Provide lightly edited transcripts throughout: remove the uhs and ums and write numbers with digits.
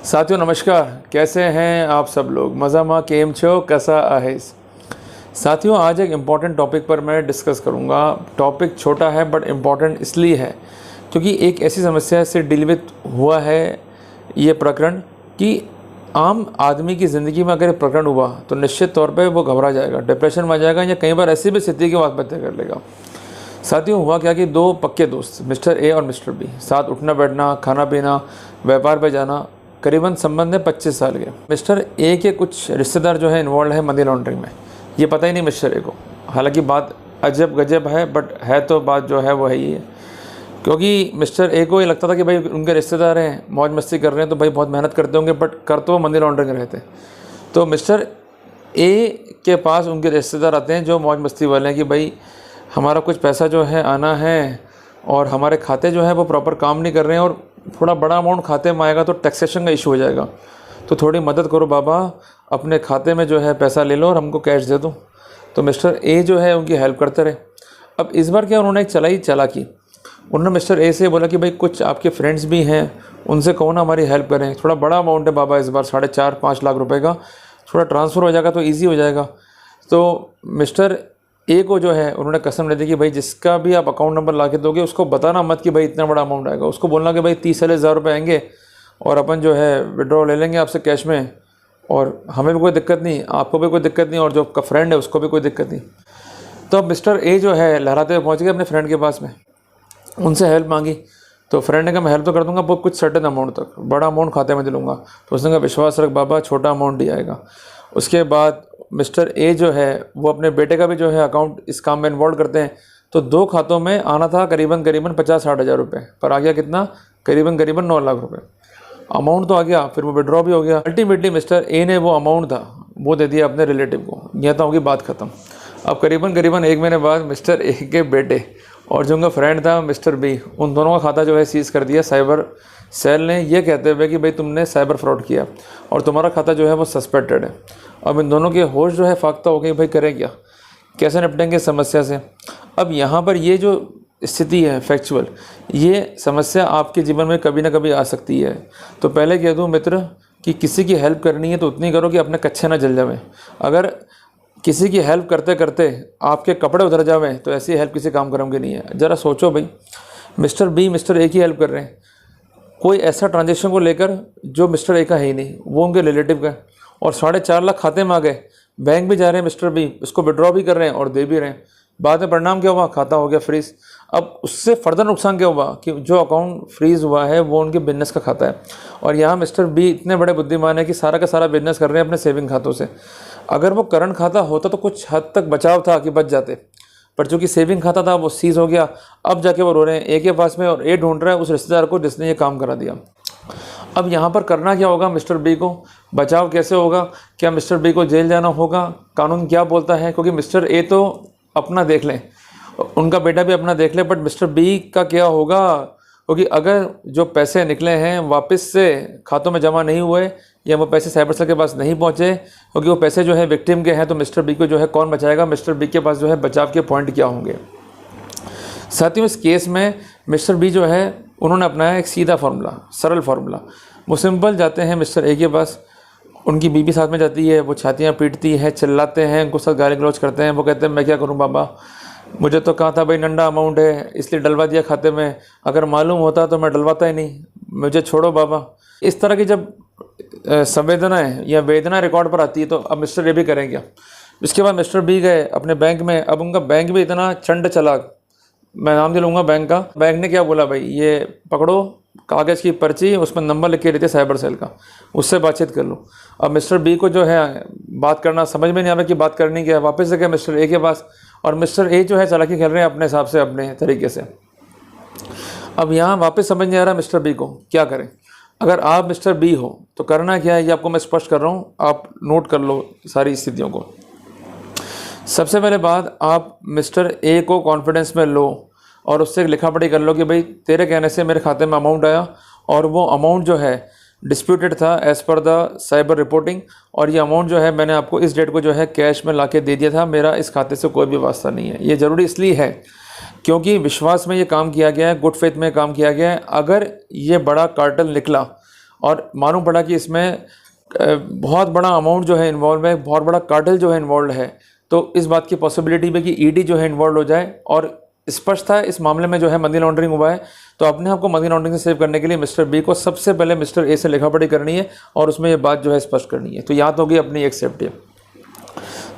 साथियों नमस्कार, कैसे हैं आप सब लोग। मज़ामा केम छो कैसा आहेस। साथियों आज एक इम्पॉर्टेंट टॉपिक पर मैं डिस्कस करूंगा। टॉपिक छोटा है बट इम्पॉर्टेंट इसलिए है क्योंकि एक ऐसी समस्या से डील विद हुआ है ये प्रकरण कि आम आदमी की ज़िंदगी में अगर प्रकरण हुआ तो निश्चित तौर पे वो घबरा जाएगा, डिप्रेशन में आ जाएगा या कई बार ऐसी भी स्थिति की आत्महत्या कर लेगा। साथियों हुआ क्या कि दो पक्के दोस्त मिस्टर ए और मिस्टर बी साथ उठना बैठना, खाना पीना, व्यापार पे जाना, करीबन संबंध है 25 साल के। मिस्टर ए के कुछ रिश्तेदार जो है इन्वॉल्व है मनी लॉन्ड्रिंग में, ये पता ही नहीं मिस्टर ए को। हालांकि बात अजब गजब है बट है तो बात जो है वो है ही है, क्योंकि मिस्टर ए को ये लगता था कि भाई उनके रिश्तेदार हैं, मौज मस्ती कर रहे हैं तो भाई बहुत मेहनत करते होंगे, बट कर तो मनी लॉन्ड्रिंग रहे थे। तो मिस्टर ए के पास उनके रिश्तेदार आते हैं जो मौज मस्ती वाले हैं कि भाई हमारा कुछ पैसा जो है आना है और हमारे खाते जो है वो प्रॉपर काम नहीं कर रहे हैं और थोड़ा बड़ा अमाउंट खाते में आएगा तो टैक्सेशन का इशू हो जाएगा, तो थोड़ी मदद करो बाबा, अपने खाते में जो है पैसा ले लो और हमको कैश दे दो। तो मिस्टर ए जो है उनकी हेल्प करते रहे। अब इस बार क्या उन्होंने एक चालाकी, उन्होंने मिस्टर ए से बोला कि भाई कुछ आपके फ्रेंड्स भी हैं, उनसे कहो ना हमारी हेल्प करें, थोड़ा बड़ा अमाउंट है बाबा इस बार 4.5-5 लाख रुपए का, थोड़ा ट्रांसफ़र हो जाएगा तो ईजी हो जाएगा। तो मिस्टर ए को जो है उन्होंने कसम ले दी कि भाई जिसका भी आप अकाउंट नंबर ला के दोगे उसको बताना मत कि भाई इतना बड़ा अमाउंट आएगा, उसको बोलना कि भाई 30,000 रुपये आएंगे और अपन जो है विड्रॉ ले लेंगे आपसे कैश में, और हमें भी कोई दिक्कत नहीं, आपको भी कोई दिक्कत नहीं और जो आपका फ्रेंड है उसको भी कोई दिक्कत नहीं। तो अब मिस्टर ए जो है लहराते हुए पहुँच गए अपने फ्रेंड के पास में, उनसे हेल्प मांगी। तो फ्रेंड ने कहा मैं हेल्प तो कर दूंगा वो कुछ सर्टेन अमाउंट तक, बड़ा अमाउंट खाते में दिलूँगा। तो उसने कहा विश्वास रख बाबा, छोटा अमाउंट ही आएगा। उसके बाद मिस्टर ए जो है वो अपने बेटे का भी जो है अकाउंट इस काम में इन्वॉल्व करते हैं। तो दो खातों में आना था करीबन 50-60 हज़ार रुपये, पर आ गया कितना, करीबन 9 लाख रुपए अमाउंट तो आ गया। फिर वो विड्रॉ भी हो गया। अल्टीमेटली मिस्टर ए ने वो अमाउंट था वो दे दिया अपने रिलेटिव को। यह तो होगी बात ख़त्म। अब करीबन 1 महीने बाद मिस्टर ए के बेटे और जो उनका फ्रेंड था मिस्टर बी, उन दोनों का खाता जो है सीज़ कर दिया साइबर सेल ने, ये कहते हुए कि भाई तुमने साइबर फ्रॉड किया और तुम्हारा खाता जो है वो सस्पेक्टेड है। अब इन दोनों के होश जो है फाख्ता हो गई, भाई करें क्या, कैसे निपटेंगे समस्या से। अब यहाँ पर ये जो स्थिति है फैक्चुअल, ये समस्या आपके जीवन में कभी ना कभी आ सकती है। तो पहले कह दूँ मित्र कि किसी की हेल्प करनी है तो उतनी करो कि अपने कच्चे ना जल जावें। अगर किसी की हेल्प करते करते आपके कपड़े उतर जावें तो ऐसी हेल्प किसी काम करोगे नहीं है। ज़रा सोचो भाई, मिस्टर बी मिस्टर ए की हेल्प कर रहे हैं, कोई ऐसा ट्रांजेक्शन को लेकर जो मिस्टर ए का है ही नहीं, वो उनके रिलेटिव का, और 4.5 लाख खाते में आ गए। बैंक भी जा रहे हैं मिस्टर बी, उसको विड्रॉ भी कर रहे हैं और दे भी रहे हैं। बाद में परिणाम क्या हुआ, खाता हो गया फ्रीज। अब उससे फर्दर नुकसान क्या हुआ कि जो अकाउंट फ्रीज हुआ है वो उनके बिजनेस का खाता है, और यहाँ मिस्टर बी इतने बड़े बुद्धिमान है कि सारा का सारा बिजनेस कर रहे हैं अपने सेविंग खातों से। अगर वो करंट खाता होता तो कुछ हद तक बचाव था कि बच जाते, पर चूंकि सेविंग खाता था वो सीज हो गया। अब जाके वो रो रहे हैं ए के पास में, और ए ढूंढ रहा है उस रिश्तेदार को जिसने ये काम करा दिया। अब यहाँ पर करना क्या होगा मिस्टर बी को, बचाव कैसे होगा, क्या मिस्टर बी को जेल जाना होगा, कानून क्या बोलता है, क्योंकि मिस्टर ए तो अपना देख लें, उनका बेटा भी अपना देख ले, बट मिस्टर बी का क्या होगा, क्योंकि अगर जो पैसे निकले हैं वापस से खातों में जमा नहीं हुए या वो पैसे साइबर सेल के पास नहीं पहुँचे, क्योंकि वो पैसे जो है विक्टिम के हैं, तो मिस्टर बी को जो है कौन बचाएगा, मिस्टर बी के पास जो है बचाव के पॉइंट क्या होंगे। साथियों इस केस में मिस्टर बी जो है उन्होंने अपनाया एक सीधा फार्मूला, सरल फार्मूला। वो सिंपल जाते हैं मिस्टर ए के पास, उनकी बीबी साथ में जाती है, वो छातियाँ पीटती है, चिल्लाते हैं, उनको सब गाली गलौज करते हैं। वो कहते हैं मैं क्या करूं बाबा, मुझे तो कहा था भाई नंडा अमाउंट है इसलिए डलवा दिया खाते में, अगर मालूम होता तो मैं डलवाता ही नहीं, मुझे छोड़ो बाबा। इस तरह की जब संवेदनाएँ या वेदना रिकॉर्ड पर आती है तो अब मिस्टर ए भी करें क्या। इसके बाद मिस्टर बी गए अपने बैंक में। अब उनका बैंक भी इतना चंड चालाक, मैं नाम दे लूँगा बैंक का। बैंक ने क्या बोला, भाई ये पकड़ो कागज़ की पर्ची, उसमें नंबर लिख के देते साइबर सेल का, उससे बातचीत कर लो। अब मिस्टर बी को जो है बात करना समझ में नहीं आ रहा कि बात करनी क्या है, वापस से गए मिस्टर ए के पास, और मिस्टर ए जो है चालाकी खेल रहे हैं अपने हिसाब से, अपने तरीके से। अब यहाँ वापस समझ नहीं आ रहा मिस्टर बी को क्या करें। अगर आप मिस्टर बी हो तो करना क्या है, ये आपको मैं स्पष्ट कर रहा हूँ, आप नोट कर लो सारी स्थितियों को। सबसे पहले बात, आप मिस्टर ए को कॉन्फिडेंस में लो और उससे लिखा पढ़ी कर लो कि भाई तेरे कहने से मेरे खाते में अमाउंट आया और वो अमाउंट जो है डिस्प्यूटेड था as per the cyber reporting, और ये अमाउंट जो है मैंने आपको इस डेट को जो है कैश में लाके दे दिया था, मेरा इस खाते से कोई भी वास्ता नहीं है। ये ज़रूरी इसलिए है क्योंकि विश्वास में ये काम किया गया है, गुड फेथ में काम किया गया है। अगर ये बड़ा कार्टेल निकला और मालूम पड़ा कि इसमें बहुत बड़ा अमाउंट जो है इन्वॉल्व है, बहुत बड़ा कार्टेल जो है इन्वॉल्व है, तो इस बात की पॉसिबिलिटी भी कि ईडी जो है इन्वॉल्व हो जाए, और स्पष्ट था इस मामले में जो है मनी लॉन्ड्रिंग हुआ है। तो अपने आप को मनी लॉन्ड्रिंग से सेव करने के लिए मिस्टर बी को सबसे पहले मिस्टर ए से लिखापढ़ी करनी है और उसमें ये बात जो है स्पष्ट करनी है। तो यहाँ तो होगी अपनी एक सेफ्टी।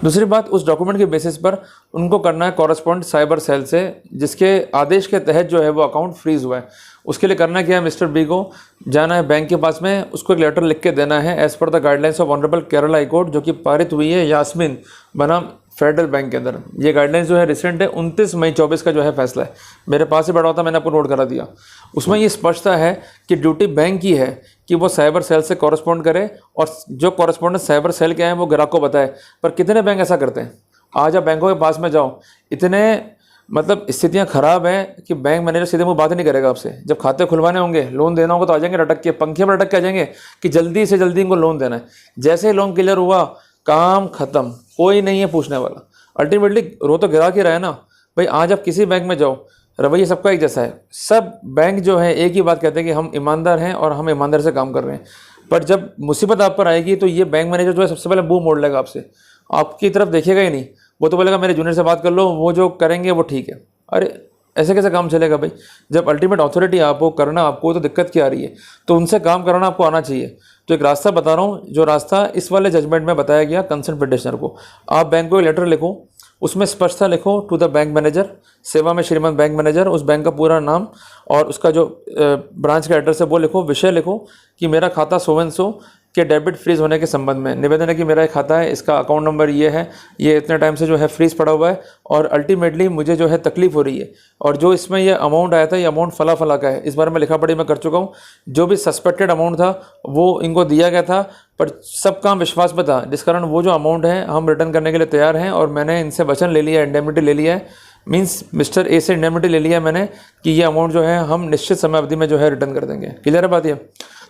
दूसरी बात, उस डॉक्यूमेंट के बेसिस पर उनको करना है कॉरेस्पॉन्ड साइबर सेल से, जिसके आदेश के तहत जो है वो अकाउंट फ्रीज हुआ है। उसके लिए करना क्या है, मिस्टर बी को जाना है बैंक के पास में, उसको एक लेटर लिख के देना है as per the guidelines of honourable Kerala high court, जो कि पारित हुई है यास्मीन बनाम फेडरल बैंक के अंदर। ये गाइडलाइंस जो है रिसेंट है, 29 मई 24 का जो है फैसला है, मेरे पास ही बैठा होता, मैंने आपको नोट करा दिया। उसमें ये स्पष्टता है कि ड्यूटी बैंक की है कि वो साइबर सेल से कॉरेस्पॉन्ड करे, और जो कॉरेस्पॉन्डेंस साइबर सेल के हैं वो ग्राहक को बताए। पर कितने बैंक ऐसा करते हैं? आज आप बैंकों के पास में जाओ, इतने मतलब स्थितियां खराब हैं कि बैंक मैनेजर सीधे मुँह बात नहीं करेगा आपसे। जब खाते खुलवाने होंगे, लोन देना होगा, तो आ जाएंगे लटक के, पंखे पर लटक के आ जाएंगे कि जल्दी से जल्दी इनको लोन देना है। जैसे ही लोन क्लियर हुआ, काम खत्म, कोई नहीं है पूछने वाला। अल्टीमेटली रो तो गिरा के रहा है ना भाई। आज आप किसी बैंक में जाओ, रवैया सबका एक जैसा है। सब बैंक जो है एक ही बात कहते हैं कि हम ईमानदार हैं और हम ईमानदार से काम कर रहे हैं। पर जब मुसीबत आप पर आएगी तो ये बैंक मैनेजर जो है सबसे पहले मुंह मोड़ लेगा आपसे, आपकी तरफ देखेगा ही नहीं। वो तो बोलेगा मेरे जूनियर से बात कर लो, वो जो करेंगे वो ठीक है। अरे ऐसे कैसे काम चलेगा भाई? जब अल्टीमेट अथॉरिटी आपको करना आपको, तो दिक्कत क्या आ रही है? तो उनसे काम कराना आपको आना चाहिए। तो एक रास्ता बता रहा हूँ, जो रास्ता इस वाले जजमेंट में बताया गया कंसर्न पिटिशनर को। आप बैंक को एक लेटर लिखो, उसमें स्पष्टता लिखो टू द बैंक मैनेजर, सेवा में श्रीमंत बैंक मैनेजर, उस बैंक का पूरा नाम और उसका जो ब्रांच का एड्रेस है वो लिखो। विषय लिखो कि मेरा खाता सो एंड सो के डेबिट फ्रीज होने के संबंध में निवेदन है कि मेरा एक खाता है, इसका अकाउंट नंबर ये है, ये इतने टाइम से जो है फ्रीज पड़ा हुआ है और अल्टीमेटली मुझे जो है तकलीफ हो रही है, और जो इसमें ये अमाउंट आया था ये अमाउंट फला फला का है। इस बारे में लिखा पढ़ी मैं कर चुका हूँ। जो भी सस्पेक्टेड अमाउंट था वो इनको दिया गया था, पर सब काम विश्वास में था, जिस कारण वो जो अमाउंट है हम रिटर्न करने के लिए तैयार हैं। और मैंने इनसे वचन ले लिया, इंडेमनिटी ले लिया है, मीन्स मिस्टर ए से इंडेमनिटी ले लिया है मैंने कि ये अमाउंट जो है हम निश्चित समय अवधि में जो है रिटर्न कर देंगे। क्लियर है बात ये?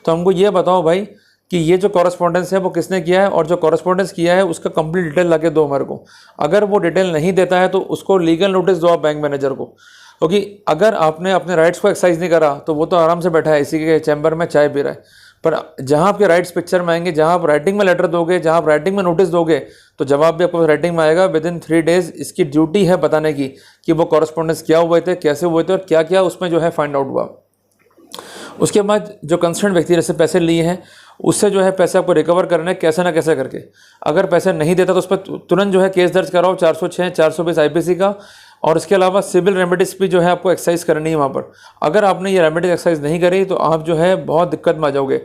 तो हमको ये बताओ भाई कि ये जो कॉरेस्पॉन्डेंस है वो किसने किया है, और जो कॉरेस्पॉन्डेंस किया है उसका कंप्लीट डिटेल लाके दो हमारे को। अगर वो डिटेल नहीं देता है तो उसको लीगल नोटिस दो आप बैंक मैनेजर को, क्योंकि अगर आपने अपने राइट्स को एक्सरसाइज नहीं करा तो वो तो आराम से बैठा है इसी के चैम्बर में चाय पी रहा है। पर जहाँ आपके राइट्स पिक्चर में आएंगे, जहाँ आप राइटिंग में लेटर दोगे, जहाँ आप राइटिंग में नोटिस दोगे, तो जवाब भी आपको राइटिंग में आएगा। विद इन 3 डेज इसकी ड्यूटी है बताने की कि वो कॉरेस्पॉन्डेंस क्या हुए थे, कैसे हुए थे और क्या क्या उसमें जो है फाइंड आउट हुआ। उसके बाद जो कंसर्न व्यक्ति जैसे पैसे लिए हैं उससे जो है पैसे आपको रिकवर करने कैसे ना कैसे करके। अगर पैसे नहीं देता तो उस पर तुरंत जो है केस दर्ज कराओ 406 420 आईपीसी का। और इसके अलावा सिविल रेमेडीज भी जो है आपको एक्सरसाइज करनी है वहाँ पर। अगर आपने ये रेमेडीज एक्सरसाइज नहीं करी तो आप जो है बहुत दिक्कत में आ जाओगे।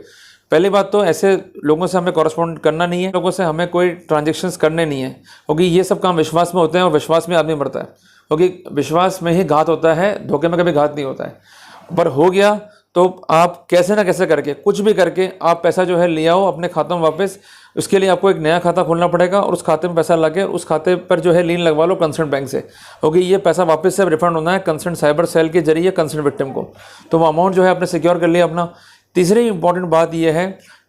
पहली बात तो ऐसे लोगों से हमें कॉरेस्पॉन्ड करना नहीं है, लोगों से हमें कोई ट्रांजेक्शन्स करने नहीं है, क्योंकि ये सब काम विश्वास में होते हैं और विश्वास में आदमी मरता है, क्योंकि विश्वास में ही घात होता है, धोखे में कभी घात नहीं होता है। पर हो गया तो आप कैसे ना कैसे करके कुछ भी करके आप पैसा जो है ले आओ अपने खातों में वापस। उसके लिए आपको एक नया खाता खोलना पड़ेगा और उस खाते में पैसा लगे, उस खाते पर जो है लीन लगवा लो कंसर्न बैंक से, क्योंकि ये पैसा वापस से रिफंड होना है कंसर्न साइबर सेल के जरिए कंसर्न विक्टिम को। तो वो अमाउंट जो है आपने सिक्योर कर लिया अपना। तीसरी इंपॉर्टेंट बात यह है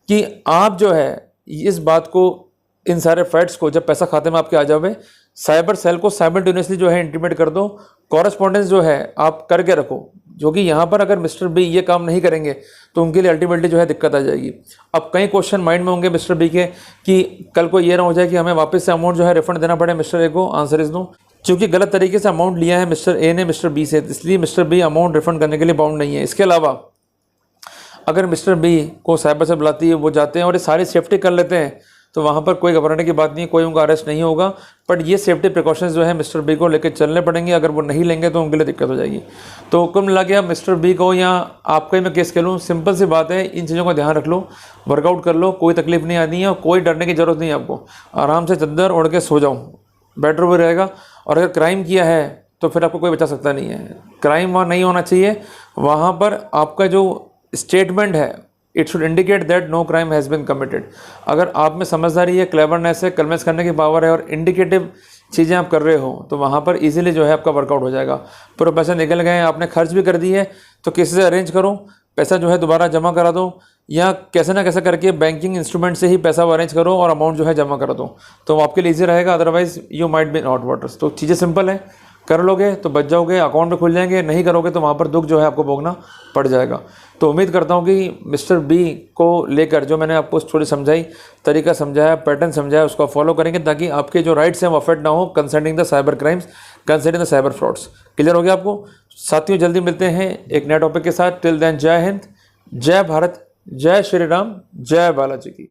कि आप जो है इस बात को, इन सारे फैक्ट्स को जब पैसा खाते में आपके आ जावे, साइबर सेल को साइमल्टेनियसली जो है इंटीमेट कर दो। कॉरेस्पॉन्डेंस जो है आप करके रखो, जो कि यहाँ पर अगर मिस्टर बी ये काम नहीं करेंगे तो उनके लिए अल्टीमेटली जो है दिक्कत आ जाएगी। अब कई क्वेश्चन माइंड में होंगे मिस्टर बी के कि कल को ये ना हो जाए कि हमें वापस से अमाउंट जो है रिफंड देना पड़े मिस्टर ए को। आंसर इज नो, क्योंकि गलत तरीके से अमाउंट लिया है मिस्टर ए ने मिस्टर बी से, इसलिए मिस्टर बी अमाउंट रिफंड करने के लिए बाउंड नहीं है। इसके अलावा अगर मिस्टर बी को साइबर से बुलाती है, वो जाते हैं और ये सारी सेफ्टी कर लेते हैं, तो वहाँ पर कोई घबराने की बात नहीं है, कोई उनका अरेस्ट नहीं होगा। बट ये सेफ्टी प्रिकॉशंस जो है मिस्टर बी को लेकर चलने पड़ेंगे। अगर वो नहीं लेंगे तो उनके लिए दिक्कत हो जाएगी। तो कुल मिला के मिस्टर बी को या आपका ही मैं केस खेलूँ, सिंपल सी बात है, इन चीज़ों का ध्यान रख लो, वर्कआउट कर लो, कोई तकलीफ नहीं आनी है और कोई डरने की ज़रूरत नहीं है आपको। आराम से चद्दर ओढ़ के सो जाओ, बेटर भी रहेगा। और अगर क्राइम किया है तो फिर आपको कोई बचा सकता नहीं है। क्राइम वहाँ नहीं होना चाहिए, वहाँ पर आपका जो स्टेटमेंट है it should indicate that no crime has been committed. अगर आप में समझदारी है, क्लेवरनेस है, कन्विंस करने की पावर है और इंडिकेटिव चीज़ें आप कर रहे हो, तो वहाँ पर इजीली जो है आपका वर्कआउट हो जाएगा। पूरे पैसे निकल गए, आपने खर्च भी कर दिए, तो किसी से अरेंज करो, पैसा जो है दोबारा जमा करा दो, या कैसे ना कैसे करके बैंकिंग इंस्ट्रूमेंट से ही पैसा अरेंज करो और अमाउंट जो है जमा करा दो, तो आपके लिए ईजी रहेगा। Otherwise you might be in hot waters. तो चीज़ें सिंपल है, कर लोगे तो बच जाओगे, अकाउंट भी खुल जाएंगे, नहीं करोगे तो वहाँ पर दुख जो है आपको भोगना पड़ जाएगा। तो उम्मीद करता हूँ कि मिस्टर बी को लेकर जो मैंने आपको थोड़ी समझाई, तरीका समझाया, पैटर्न समझाया, उसको फॉलो करेंगे ताकि आपके जो राइट्स हैं वो अफेक्ट ना हो concerning the cyber crimes, concerning the cyber frauds. Clear हो गया आपको साथियों? जल्दी मिलते हैं एक नए टॉपिक के साथ। टिल देन जय हिंद, जय भारत, जय श्री राम, जय बालाजी की।